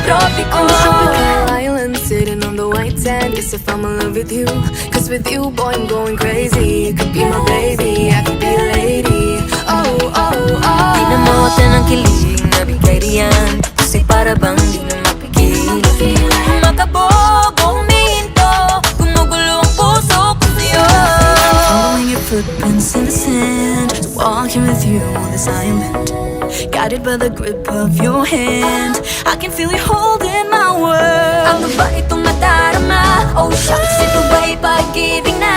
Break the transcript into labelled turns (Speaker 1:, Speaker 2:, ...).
Speaker 1: tropiko.
Speaker 2: On a tropical island, sitting on the white sand. Guess if I'm in love with you, cause with you, boy, I'm going crazy. You could be my baby, I could be a lady. Oh, oh, oh.
Speaker 1: Di na mawata ng kilig, nabigay riyan. Kasi para bang di na mapigil. Makabog o huminto, gumugulo ang puso ko sa'yo.
Speaker 2: Following your footprints in the sand, just walking with you on this island, guided by the grip of your hand. I can feel you holding my world.
Speaker 1: Ano ba itong nadarama? Oh shucks, ito ba'y pag-ibig na?